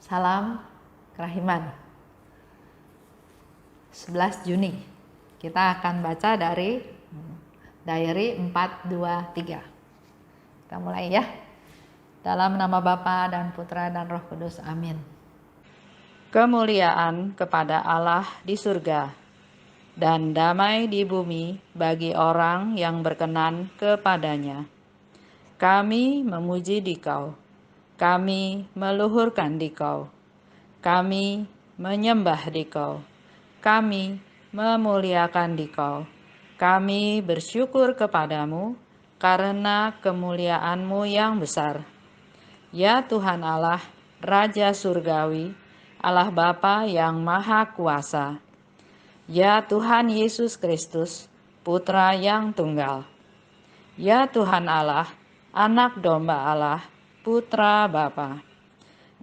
Salam Kerahiman. 11 Juni kita akan baca dari Diary 423. Kita mulai ya. Dalam nama Bapa dan Putra dan Roh Kudus. Amin. Kemuliaan kepada Allah di surga dan damai di bumi bagi orang yang berkenan kepadanya. Kami memuji Dikau, kami meluhurkan Dikau, kami menyembah Dikau, kami memuliakan Dikau, kami bersyukur kepadamu karena kemuliaan-Mu yang besar. Ya Tuhan Allah, Raja Surgawi, Allah Bapa yang Maha Kuasa. Ya Tuhan Yesus Kristus, Putra yang Tunggal. Ya Tuhan Allah, Anak Domba Allah, Putra Bapa.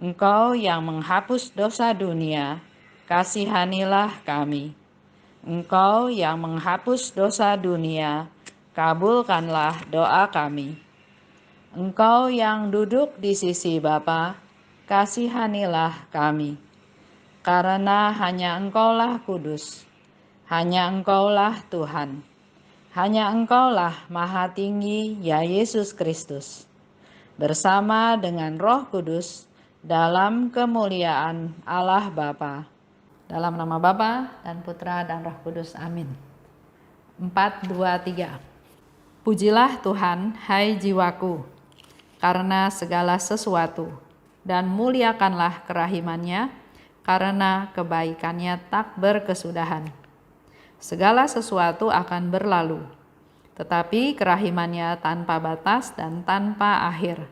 Engkau yang menghapus dosa dunia, kasihanilah kami. Engkau yang menghapus dosa dunia, kabulkanlah doa kami. Engkau yang duduk di sisi Bapa, kasihanilah kami. Karena hanya Engkaulah kudus, hanya Engkaulah Tuhan. Hanya Engkaulah Maha Tinggi, ya Yesus Kristus, bersama dengan Roh Kudus dalam kemuliaan Allah Bapa. Dalam nama Bapa dan Putra dan Roh Kudus. Amin. 423. Pujilah Tuhan, hai jiwaku, karena segala sesuatu, dan muliakanlah kerahimannya, karena kebaikannya tak berkesudahan. Segala sesuatu akan berlalu, tetapi kerahimannya tanpa batas dan tanpa akhir.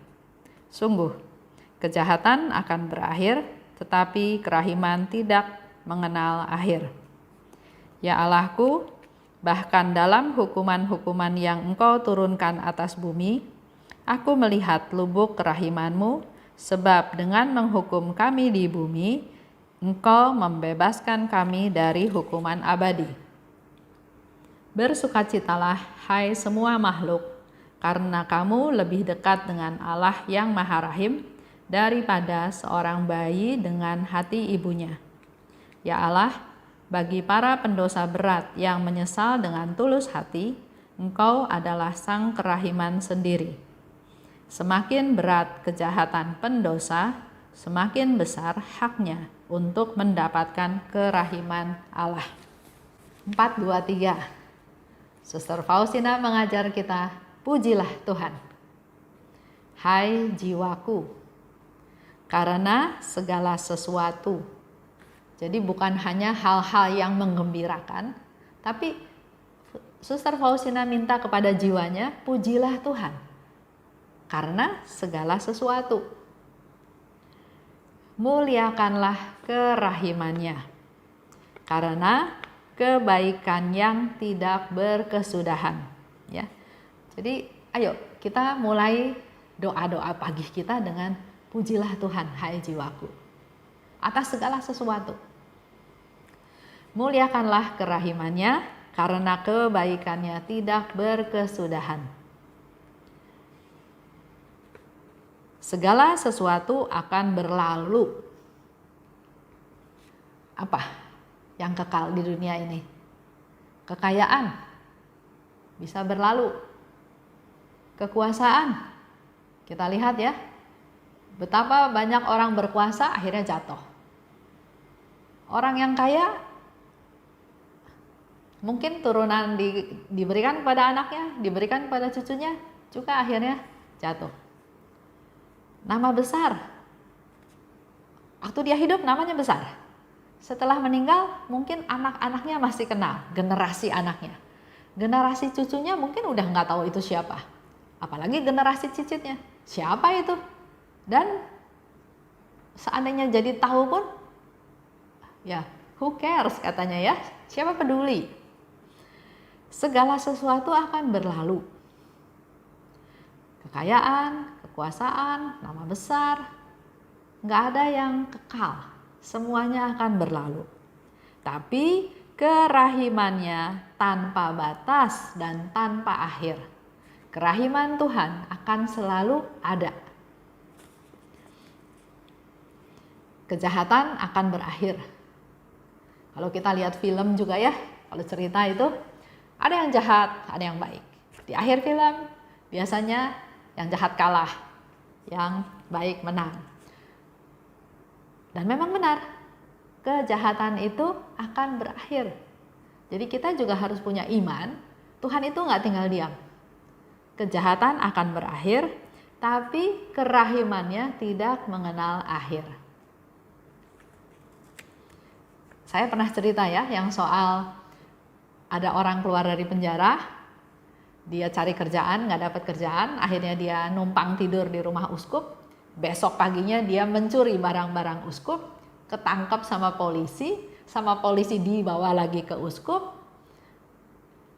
Sungguh, kejahatan akan berakhir, tetapi kerahiman tidak mengenal akhir. Ya Allahku, bahkan dalam hukuman-hukuman yang Engkau turunkan atas bumi, aku melihat lubuk kerahiman-Mu, sebab dengan menghukum kami di bumi, Engkau membebaskan kami dari hukuman abadi. Bersukacitalah, hai semua makhluk, karena kamu lebih dekat dengan Allah yang Maha Rahim daripada seorang bayi dengan hati ibunya. Ya Allah, bagi para pendosa berat yang menyesal dengan tulus hati, Engkau adalah sang kerahiman sendiri. Semakin berat kejahatan pendosa, semakin besar haknya untuk mendapatkan kerahiman Allah. 423. Suster Faustina mengajar kita, pujilah Tuhan. Hai jiwaku, karena segala sesuatu. Jadi bukan hanya hal-hal yang menggembirakan, tapi Suster Faustina minta kepada jiwanya, pujilah Tuhan. Karena segala sesuatu. Muliakanlah kerahimannya. Karena kebaikan yang tidak berkesudahan, ya. Jadi ayo kita mulai doa-doa pagi kita dengan pujilah Tuhan, hai jiwaku, atas segala sesuatu. Muliakanlah kerahimannya, karena kebaikannya tidak berkesudahan. Segala sesuatu akan berlalu. Apa yang kekal di dunia ini? Kekayaan bisa berlalu. Kekuasaan, kita lihat ya, betapa banyak orang berkuasa akhirnya jatuh. Orang yang kaya mungkin turunan diberikan kepada anaknya, diberikan kepada cucunya, juga akhirnya jatuh. Nama besar, waktu dia hidup namanya besar. Setelah meninggal mungkin anak-anaknya masih kenal, generasi anaknya. Generasi cucunya mungkin udah nggak tahu itu siapa. Apalagi generasi cicitnya, siapa itu? Dan seandainya jadi tahu pun, ya who cares katanya ya, siapa peduli. Segala sesuatu akan berlalu. Kekayaan, kekuasaan, nama besar, nggak ada yang kekal. Semuanya akan berlalu. Tapi kerahimannya tanpa batas dan tanpa akhir. Kerahiman Tuhan akan selalu ada. kejahatan akan berakhir. Kalau kita lihat film juga ya, kalau cerita itu ada yang jahat, ada yang baik. Di akhir film biasanya yang jahat kalah, yang baik menang. Dan memang benar, kejahatan itu akan berakhir. Jadi kita juga harus punya iman, Tuhan itu nggak tinggal diam. Kejahatan akan berakhir, tapi kerahimannya tidak mengenal akhir. Saya pernah cerita ya, yang soal ada orang keluar dari penjara, dia cari kerjaan, nggak dapat kerjaan, akhirnya dia numpang tidur di rumah uskup. Besok paginya dia mencuri barang-barang uskup, ketangkap sama polisi dibawa lagi ke uskup.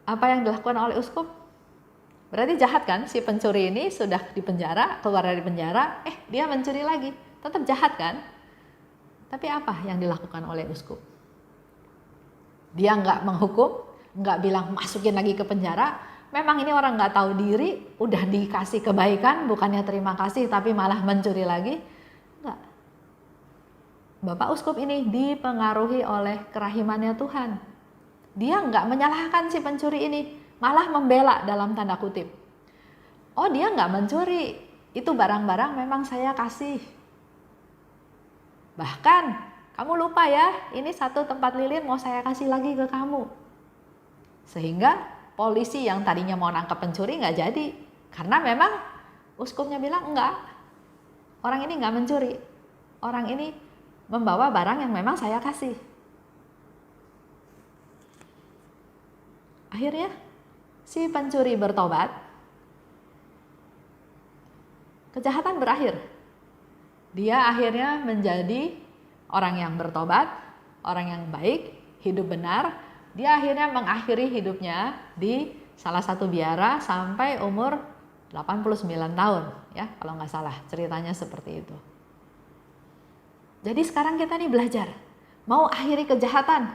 Apa yang dilakukan oleh uskup? Berarti jahat kan? Si pencuri ini sudah di penjara, keluar dari penjara, dia mencuri lagi, tetap jahat kan? Tapi apa yang dilakukan oleh uskup? Dia nggak menghukum, nggak bilang masukin lagi ke penjara. Memang ini orang nggak tahu diri, udah dikasih kebaikan, bukannya terima kasih, tapi malah mencuri lagi. Enggak. Bapak uskup ini dipengaruhi oleh kerahimannya Tuhan. Dia nggak menyalahkan si pencuri ini, malah membela dalam tanda kutip. Oh, dia nggak mencuri, itu barang-barang memang saya kasih. Bahkan kamu lupa ya, ini satu tempat lilin mau saya kasih lagi ke kamu. Sehingga polisi yang tadinya mau nangkap pencuri nggak jadi. Karena memang uskupnya bilang enggak, orang ini nggak mencuri. Orang ini membawa barang yang memang saya kasih. Akhirnya si pencuri bertobat, kejahatan berakhir. Dia akhirnya menjadi orang yang bertobat, orang yang baik, hidup benar. Dia akhirnya mengakhiri hidupnya di salah satu biara sampai umur 89 tahun, ya kalau nggak salah ceritanya seperti itu. Jadi sekarang kita nih belajar, mau akhiri kejahatan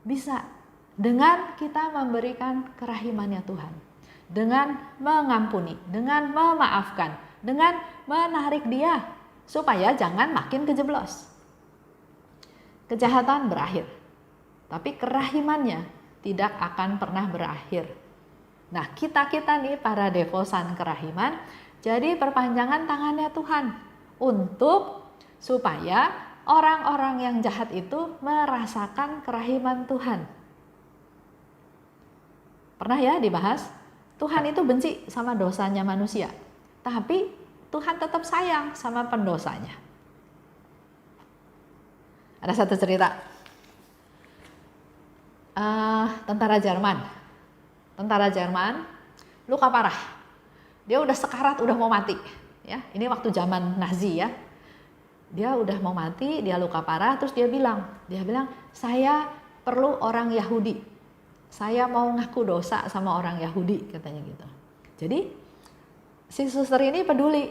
bisa dengan kita memberikan kerahimannya Tuhan, dengan mengampuni, dengan memaafkan, dengan menarik dia supaya jangan makin kejeblos. Kejahatan berakhir, tapi kerahimannya tidak akan pernah berakhir. Nah, kita nih para devosan kerahiman jadi perpanjangan tangannya Tuhan untuk supaya orang-orang yang jahat itu merasakan kerahiman Tuhan. Pernah ya dibahas, Tuhan itu benci sama dosanya manusia, tapi Tuhan tetap sayang sama pendosanya. Ada satu cerita, tentara Jerman luka parah, dia udah sekarat, udah mau mati. Ya, ini waktu zaman Nazi ya, dia udah mau mati, dia luka parah, terus dia bilang, saya perlu orang Yahudi, saya mau ngaku dosa sama orang Yahudi, katanya gitu. Jadi si suster ini peduli,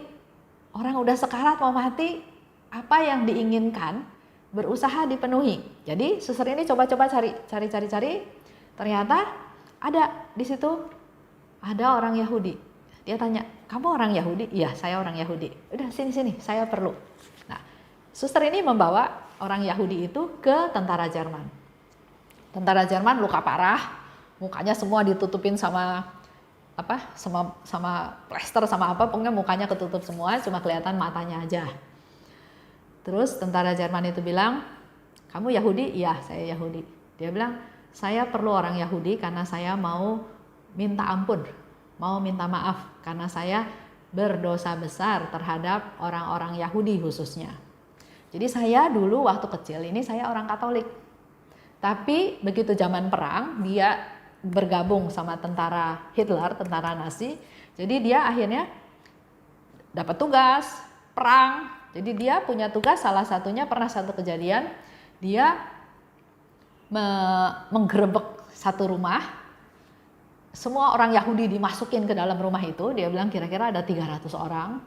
orang udah sekarat mau mati, apa yang diinginkan berusaha dipenuhi. Jadi suster ini coba-coba cari. Ternyata ada di situ ada orang Yahudi. Dia tanya, kamu orang Yahudi? Iya, saya orang Yahudi. Udah sini, saya perlu. Nah, suster ini membawa orang Yahudi itu ke tentara Jerman. Tentara Jerman luka parah, mukanya semua ditutupin sama plester sama apa, pokoknya mukanya ketutup semua, cuma kelihatan matanya aja. Terus tentara Jerman itu bilang, kamu Yahudi? Iya, saya Yahudi. Dia bilang, saya perlu orang Yahudi karena saya mau minta ampun, mau minta maaf karena saya berdosa besar terhadap orang-orang Yahudi khususnya. Jadi saya dulu waktu kecil ini saya orang Katolik. Tapi begitu zaman perang, dia bergabung sama tentara Hitler, tentara Nazi. Jadi dia akhirnya dapat tugas perang. Jadi dia punya tugas, salah satunya pernah satu kejadian, dia menggerebek satu rumah, semua orang Yahudi dimasukin ke dalam rumah itu, dia bilang kira-kira ada 300 orang,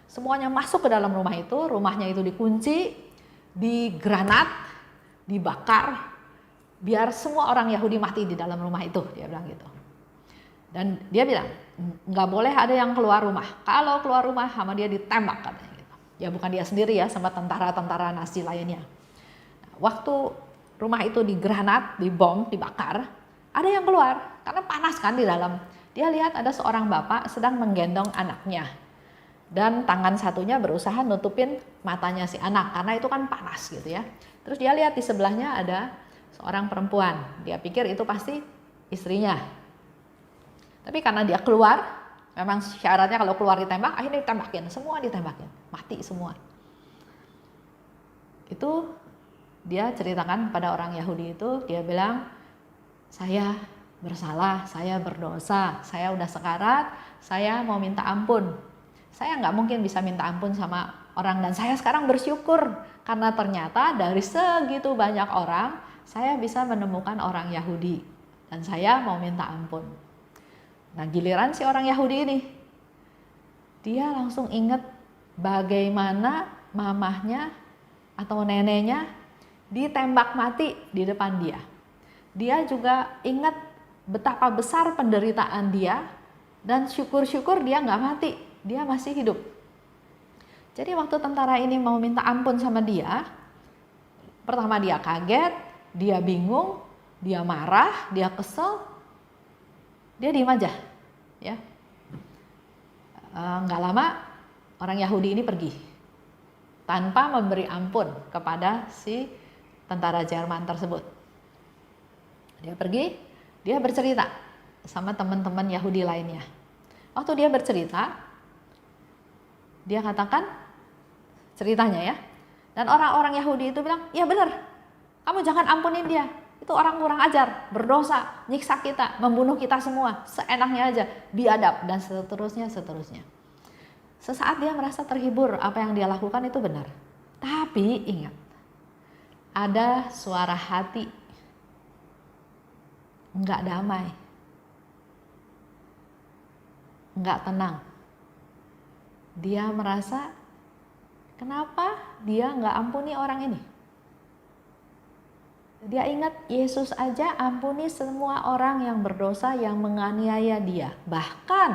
semuanya masuk ke dalam rumah itu, rumahnya itu dikunci, digranat, dibakar, biar semua orang Yahudi mati di dalam rumah itu, dia bilang gitu. Dan dia bilang nggak boleh ada yang keluar rumah. Kalau keluar rumah sama dia ditembak katanya gitu. Ya bukan dia sendiri ya, sama tentara-tentara Nazi lainnya. Waktu rumah itu digranat, dibom, dibakar, ada yang keluar karena panas kan di dalam. Dia lihat ada seorang bapak sedang menggendong anaknya. Dan tangan satunya berusaha nutupin matanya si anak karena itu kan panas gitu ya. Terus dia lihat di sebelahnya ada seorang perempuan. Dia pikir itu pasti istrinya. Tapi karena dia keluar, memang syaratnya kalau keluar ditembak, akhirnya ditembakin, semua ditembakin, mati semua. Itu dia ceritakan pada orang Yahudi itu, dia bilang, saya bersalah, saya berdosa, saya udah sekarat, saya mau minta ampun. Saya nggak mungkin bisa minta ampun sama orang, dan saya sekarang bersyukur karena ternyata dari segitu banyak orang saya bisa menemukan orang Yahudi dan saya mau minta ampun. Nah giliran si orang Yahudi ini, dia langsung ingat bagaimana mamahnya atau neneknya ditembak mati di depan dia. Dia juga ingat betapa besar penderitaan dia dan syukur-syukur dia nggak mati. Dia masih hidup. Jadi waktu tentara ini mau minta ampun sama dia, pertama dia kaget, dia bingung, dia marah, dia kesel, dia diem aja, ya. Nggak lama orang Yahudi ini pergi tanpa memberi ampun kepada si tentara Jerman tersebut. Dia pergi, dia bercerita sama teman-teman Yahudi lainnya. Waktu dia bercerita, dia katakan ceritanya ya, dan orang-orang Yahudi itu bilang, ya benar, kamu jangan ampunin dia, itu orang kurang ajar, berdosa, nyiksa kita, membunuh kita semua, seenaknya aja, biadab, dan seterusnya. Sesaat dia merasa terhibur, apa yang dia lakukan itu benar. Tapi ingat, ada suara hati nggak damai, nggak tenang. Dia merasa, kenapa dia nggak ampuni orang ini? Dia ingat Yesus aja ampuni semua orang yang berdosa yang menganiaya dia. Bahkan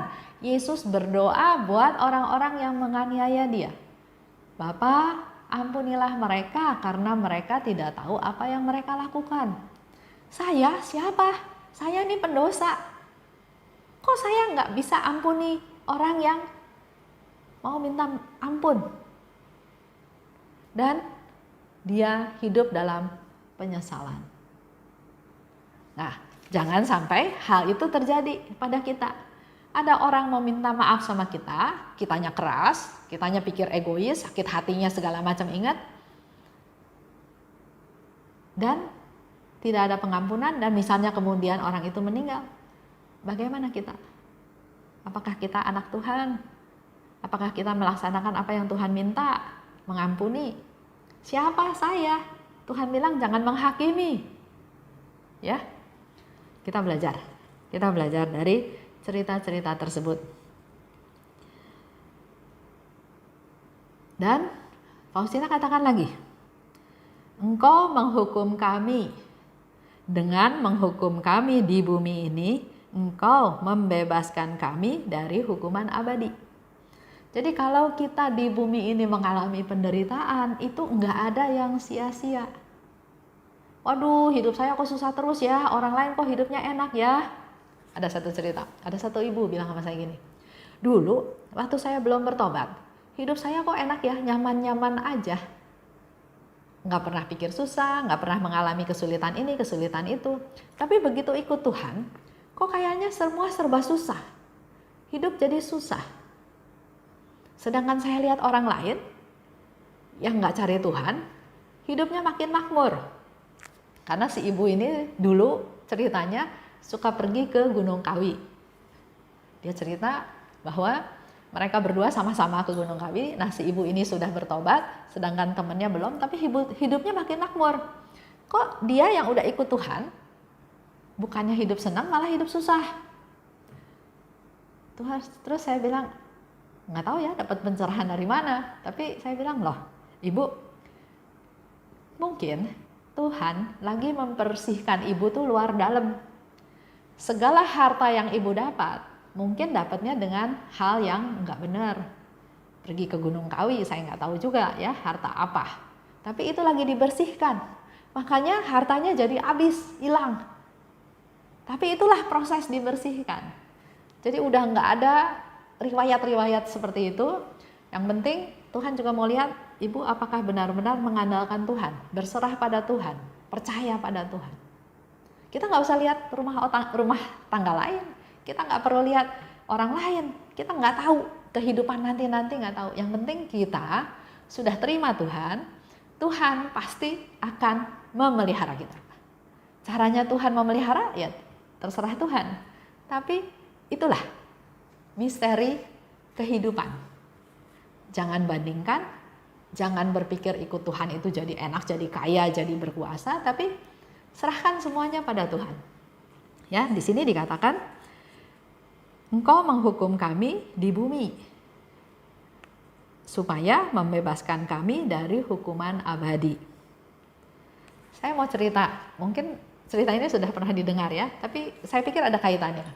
Yesus berdoa buat orang-orang yang menganiaya dia. Bapa, ampunilah mereka karena mereka tidak tahu apa yang mereka lakukan. Saya siapa? Saya ini pendosa. Kok saya nggak bisa ampuni orang yang mau minta ampun? Dan dia hidup dalam penyesalan. Nah, jangan sampai hal itu terjadi pada kita. Ada orang mau minta maaf sama kita, kitanya keras, kitanya pikir egois, sakit hatinya segala macam, ingat. Dan tidak ada pengampunan, dan misalnya kemudian orang itu meninggal. Bagaimana kita? Apakah kita anak Tuhan? Apakah kita melaksanakan apa yang Tuhan minta? Mengampuni. Siapa saya? Tuhan bilang jangan menghakimi. Ya. Kita belajar dari cerita-cerita tersebut. Dan Faustina katakan lagi, engkau menghukum kami. Dengan menghukum kami di bumi ini, engkau membebaskan kami dari hukuman abadi. Jadi kalau kita di bumi ini mengalami penderitaan, itu enggak ada yang sia-sia. Waduh, hidup saya kok susah terus ya, orang lain kok hidupnya enak ya. Ada satu cerita, ada satu ibu bilang sama saya gini, dulu waktu saya belum bertobat, hidup saya kok enak ya, nyaman-nyaman aja. Nggak pernah pikir susah, nggak pernah mengalami kesulitan ini, kesulitan itu. Tapi begitu ikut Tuhan, kok kayaknya semua serba susah. Hidup jadi susah. Sedangkan saya lihat orang lain yang nggak cari Tuhan, hidupnya makin makmur. Karena si ibu ini dulu ceritanya suka pergi ke Gunung Kawi. Dia cerita bahwa mereka berdua sama-sama ke Gunung Kawi. Nah si ibu ini sudah bertobat, sedangkan temannya belum, tapi hidupnya makin makmur. Kok dia yang udah ikut Tuhan, bukannya hidup senang, malah hidup susah. Terus saya bilang, nggak tahu ya dapat pencerahan dari mana, tapi saya bilang, loh ibu, mungkin Tuhan lagi membersihkan ibu tuh luar dalam. Segala harta yang ibu dapat mungkin dapatnya dengan hal yang nggak benar, pergi ke Gunung Kawi, saya nggak tahu juga ya harta apa. Tapi itu lagi dibersihkan. Makanya hartanya jadi habis, hilang. Tapi itulah proses dibersihkan. Jadi udah nggak ada riwayat-riwayat seperti itu. Yang penting Tuhan juga mau lihat ibu apakah benar-benar mengandalkan Tuhan, berserah pada Tuhan, percaya pada Tuhan. Kita nggak usah lihat rumah tangga lain. Kita nggak perlu lihat orang lain. Kita nggak tahu kehidupan nanti nggak tahu. Yang penting kita sudah terima Tuhan. Tuhan pasti akan memelihara kita. Caranya Tuhan memelihara ya terserah Tuhan. Tapi itulah misteri kehidupan. Jangan bandingkan, jangan berpikir ikut Tuhan itu jadi enak, jadi kaya, jadi berkuasa, tapi serahkan semuanya pada Tuhan. Ya, di sini dikatakan, Engkau menghukum kami di bumi, supaya membebaskan kami dari hukuman abadi. Saya mau cerita, mungkin cerita ini sudah pernah didengar ya, tapi saya pikir ada kaitannya.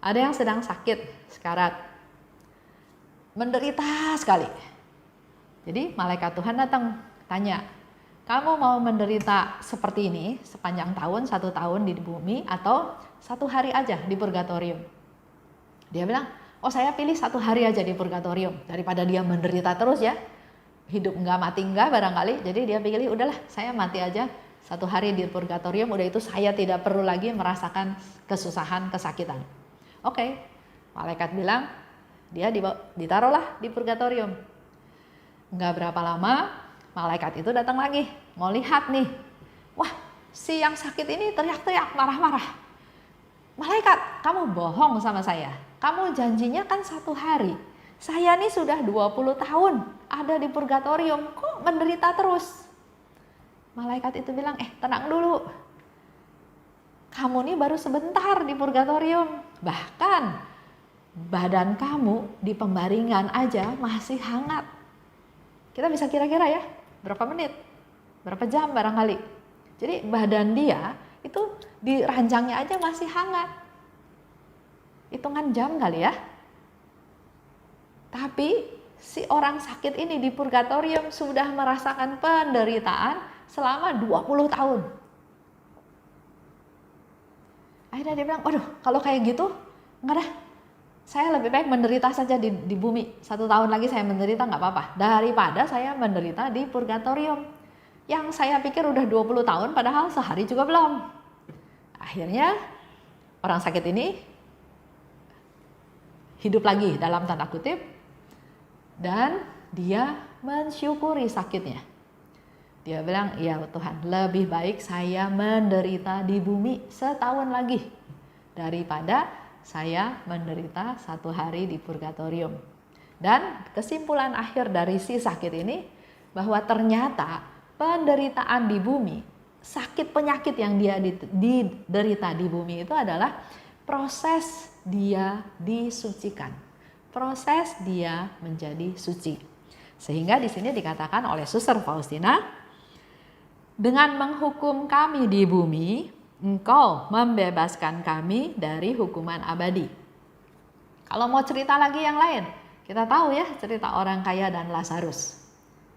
Ada yang sedang sakit, sekarat, menderita sekali. Jadi malaikat Tuhan datang, tanya, kamu mau menderita seperti ini sepanjang tahun, 1 tahun di bumi, atau 1 hari aja di purgatorium? Dia bilang, oh saya pilih 1 hari aja di purgatorium, daripada dia menderita terus ya, hidup nggak mati nggak barangkali. Jadi dia pilih, udahlah saya mati aja 1 hari di purgatorium, udah itu saya tidak perlu lagi merasakan kesusahan, kesakitan. Oke, malaikat bilang, dia ditaruhlah di purgatorium. Nggak berapa lama, malaikat itu datang lagi, mau lihat nih. Wah, si yang sakit ini teriak-teriak, marah-marah. Malaikat, kamu bohong sama saya. Kamu janjinya kan 1 hari. Saya nih sudah 20 tahun ada di purgatorium, kok menderita terus? Malaikat itu bilang, tenang dulu. Kamu nih baru sebentar di purgatorium. Bahkan badan kamu di pembaringan aja masih hangat. Kita bisa kira-kira ya, berapa menit, berapa jam barangkali. Jadi badan dia itu di ranjangnya aja masih hangat. Hitungan jam kali ya. Tapi si orang sakit ini di purgatorium sudah merasakan penderitaan selama 20 tahun. Akhirnya dia bilang, waduh kalau kayak gitu, enggak dah. Saya lebih baik menderita saja di bumi. 1 tahun lagi saya menderita nggak apa-apa. Daripada saya menderita di purgatorium. Yang saya pikir udah 20 tahun padahal sehari juga belum. Akhirnya orang sakit ini hidup lagi dalam tanda kutip. Dan dia mensyukuri sakitnya. Dia bilang, ya Tuhan lebih baik saya menderita di bumi 1 tahun lagi. Daripada saya menderita 1 hari di purgatorium. Dan kesimpulan akhir dari si sakit ini bahwa ternyata penderitaan di bumi, sakit penyakit yang dia diderita di bumi itu adalah proses dia disucikan. Proses dia menjadi suci. Sehingga di sini dikatakan oleh Suster Faustina, dengan menghukum kami di bumi, Engkau membebaskan kami dari hukuman abadi. Kalau mau cerita lagi yang lain, kita tahu ya cerita orang kaya dan Lazarus.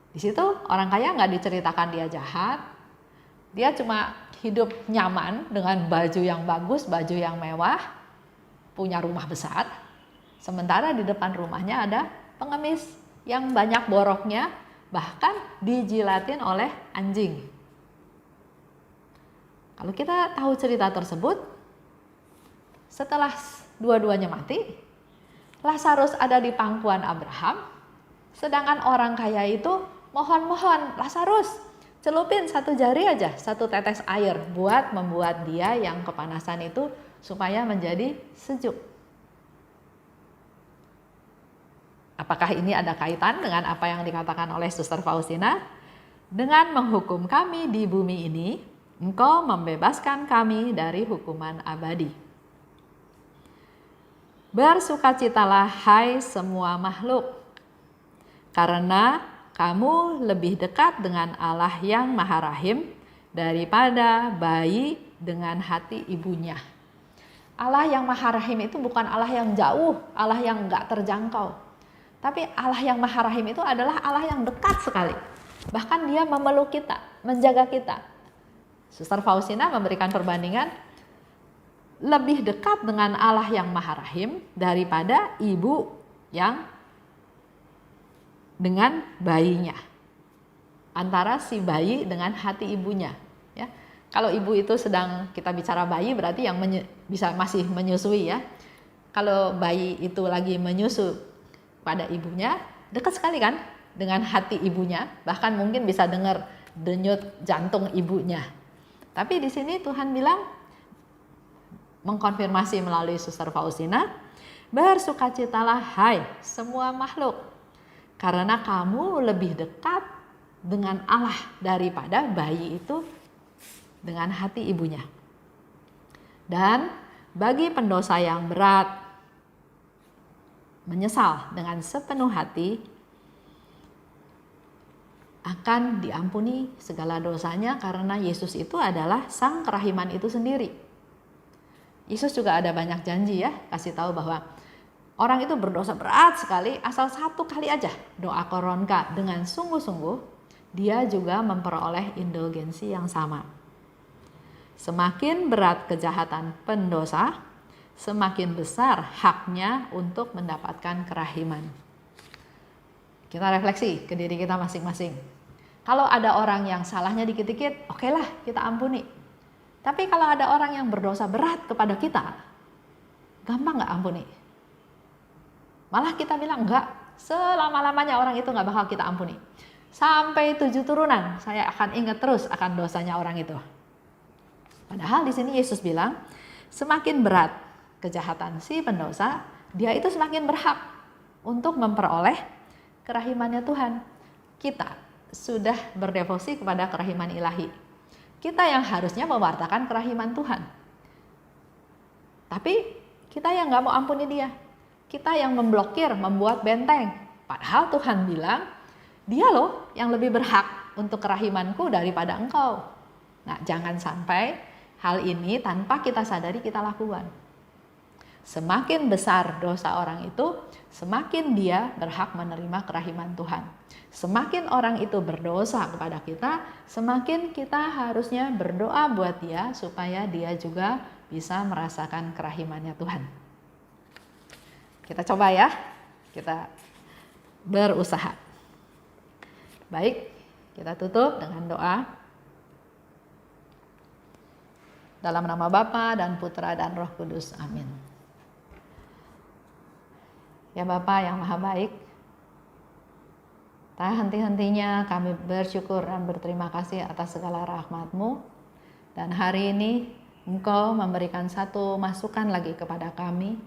Di situ orang kaya nggak diceritakan dia jahat, dia cuma hidup nyaman dengan baju yang bagus, baju yang mewah, punya rumah besar. Sementara di depan rumahnya ada pengemis yang banyak boroknya, bahkan dijilatin oleh anjing. Kalau kita tahu cerita tersebut, setelah dua-duanya mati, Lazarus ada di pangkuan Abraham, sedangkan orang kaya itu mohon-mohon, Lazarus celupin 1 jari aja, 1 tetes air buat membuat dia yang kepanasan itu supaya menjadi sejuk. Apakah ini ada kaitan dengan apa yang dikatakan oleh Suster Faustina? Dengan menghukum kami di bumi ini, Engkau membebaskan kami dari hukuman abadi. Bersukacitalah hai semua makhluk, karena kamu lebih dekat dengan Allah yang Maha Rahim daripada bayi dengan hati ibunya. Allah yang Maha Rahim itu bukan Allah yang jauh, Allah yang enggak terjangkau. Tapi Allah yang Maha Rahim itu adalah Allah yang dekat sekali. Bahkan dia memeluk kita, menjaga kita. Suster Faustina memberikan perbandingan, lebih dekat dengan Allah yang Maha Rahim daripada ibu yang dengan bayinya. Antara si bayi dengan hati ibunya. Ya. Kalau ibu itu sedang, kita bicara bayi berarti yang bisa masih menyusui ya. Kalau bayi itu lagi menyusu pada ibunya, dekat sekali kan dengan hati ibunya, bahkan mungkin bisa dengar denyut jantung ibunya. Tapi di sini Tuhan bilang, mengkonfirmasi melalui Suster Faustina, bersukacitalah hai semua makhluk, karena kamu lebih dekat dengan Allah daripada bayi itu dengan hati ibunya. Dan bagi pendosa yang berat, menyesal dengan sepenuh hati, akan diampuni segala dosanya karena Yesus itu adalah sang kerahiman itu sendiri. Yesus juga ada banyak janji ya, kasih tahu bahwa orang itu berdosa berat sekali, asal satu kali aja doa koronka dengan sungguh-sungguh, dia juga memperoleh indulgensi yang sama. Semakin berat kejahatan pendosa, semakin besar haknya untuk mendapatkan kerahiman. Kita refleksi ke diri kita masing-masing. Kalau ada orang yang salahnya dikit-dikit, okelah kita ampuni. Tapi kalau ada orang yang berdosa berat kepada kita, gampang gak ampuni? Malah kita bilang enggak, selama-lamanya orang itu gak bakal kita ampuni. Sampai 7 turunan, saya akan ingat terus akan dosanya orang itu. Padahal di sini Yesus bilang, semakin berat kejahatan si pendosa, dia itu semakin berhak untuk memperoleh kerahimannya Tuhan. Kita sudah berdevosi kepada kerahiman ilahi. Kita yang harusnya mewartakan kerahiman Tuhan. Tapi kita yang gak mau ampuni dia. Kita yang memblokir, membuat benteng. Padahal Tuhan bilang, dia loh yang lebih berhak untuk kerahimanku daripada engkau. Nah, jangan sampai hal ini tanpa kita sadari kita lakukan. Semakin besar dosa orang itu, semakin dia berhak menerima kerahiman Tuhan. Semakin orang itu berdosa kepada kita, semakin kita harusnya berdoa buat dia supaya dia juga bisa merasakan kerahimannya Tuhan. Kita coba ya, kita berusaha. Baik, kita tutup dengan doa. Dalam nama Bapa dan Putra dan Roh Kudus. Amin. Ya Bapa yang Maha Baik, tak henti-hentinya kami bersyukur dan berterima kasih atas segala rahmat-Mu. Dan hari ini Engkau memberikan satu masukan lagi kepada kami,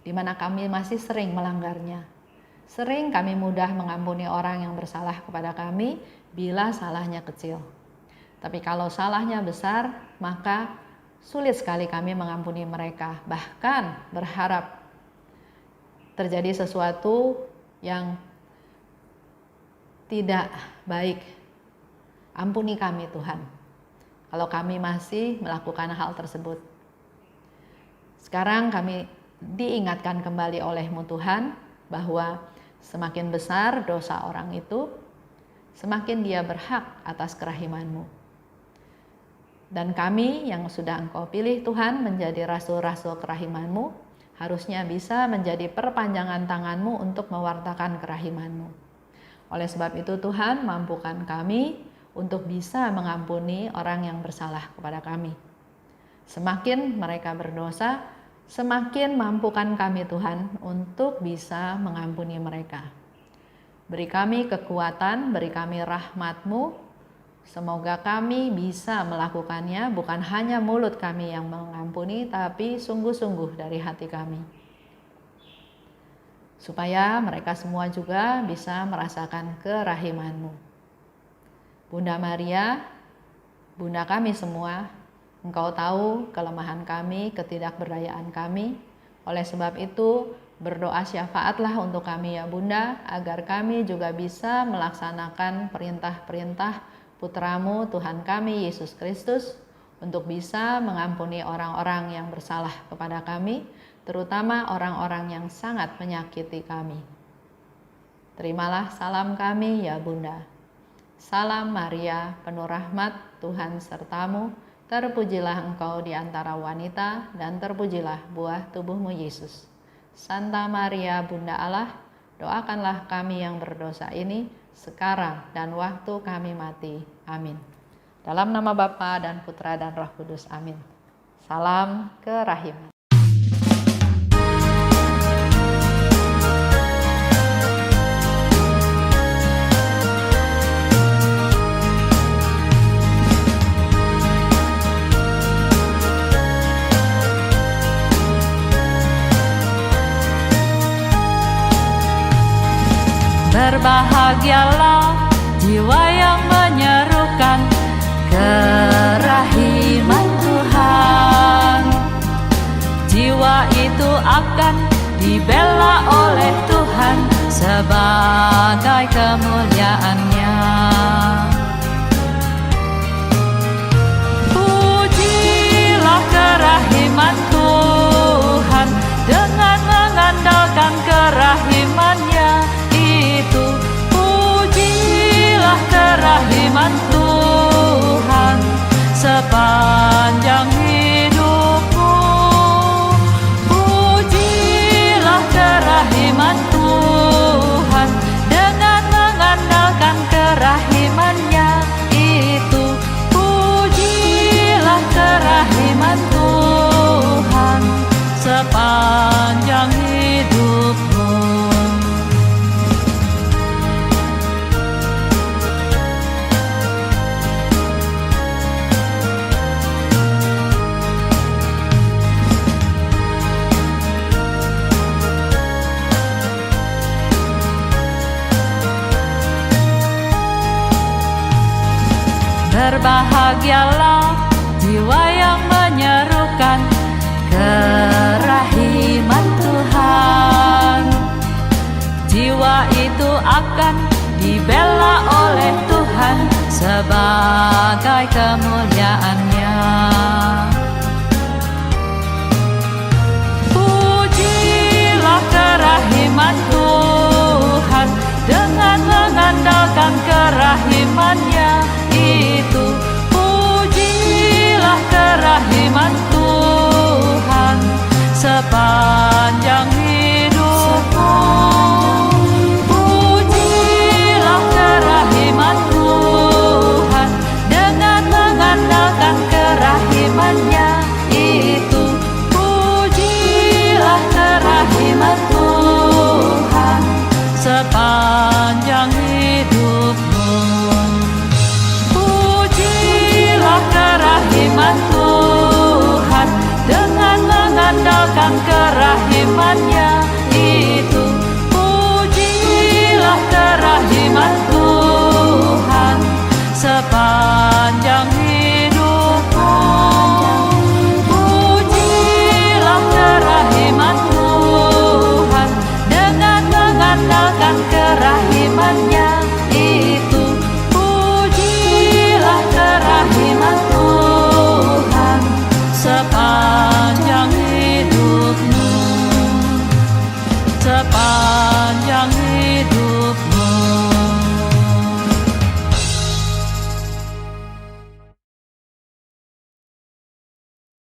di mana kami masih sering melanggarnya. Sering kami mudah mengampuni orang yang bersalah kepada kami bila salahnya kecil. Tapi kalau salahnya besar, maka sulit sekali kami mengampuni mereka. Bahkan berharap terjadi sesuatu yang tidak baik. Ampuni kami Tuhan, kalau kami masih melakukan hal tersebut. Sekarang kami diingatkan kembali oleh-Mu Tuhan, bahwa semakin besar dosa orang itu, semakin dia berhak atas kerahiman-Mu. Dan kami yang sudah Engkau pilih Tuhan menjadi rasul-rasul kerahiman-Mu, harusnya bisa menjadi perpanjangan tangan-Mu untuk mewartakan kerahiman-Mu. Oleh sebab itu Tuhan, mampukan kami untuk bisa mengampuni orang yang bersalah kepada kami. Semakin mereka berdosa, semakin mampukan kami Tuhan untuk bisa mengampuni mereka. Beri kami kekuatan, beri kami rahmat-Mu. Semoga kami bisa melakukannya, bukan hanya mulut kami yang mengampuni, tapi sungguh-sungguh dari hati kami. Supaya mereka semua juga bisa merasakan kerahiman-Mu. Bunda Maria, Bunda kami semua, Engkau tahu kelemahan kami, ketidakberdayaan kami. Oleh sebab itu, berdoa syafaatlah untuk kami ya Bunda, agar kami juga bisa melaksanakan perintah-perintah Putra-Mu Tuhan kami Yesus Kristus, untuk bisa mengampuni orang-orang yang bersalah kepada kami, terutama orang-orang yang sangat menyakiti kami. Terimalah salam kami ya Bunda. Salam Maria, penuh rahmat, Tuhan sertamu. Terpujilah engkau di antara wanita, dan terpujilah buah tubuhmu Yesus. Santa Maria, Bunda Allah, doakanlah kami yang berdosa ini, sekarang dan waktu kami mati. Amin. Dalam nama Bapa dan Putra dan Roh Kudus. Amin. Salam kerahiman. Berbahagialah jiwa yang menyerukan kerahiman Tuhan. Jiwa itu akan dibela oleh Tuhan sebagai kemuliaan-Nya. Pujilah kerahiman Tuhan dengan mengandalkan kerahiman-Nya. Pujilah kerahiman Tuhan sepanjang hidupmu. Pujilah kerahiman Tuhan dengan mengandalkan kerahiman-Nya itu. Pujilah kerahiman Tuhan sepanjang hidupmu. Berbahagialah jiwa yang menyerukan kerahiman Tuhan. Jiwa itu akan dibela oleh Tuhan sebagai kemuliaan-Nya.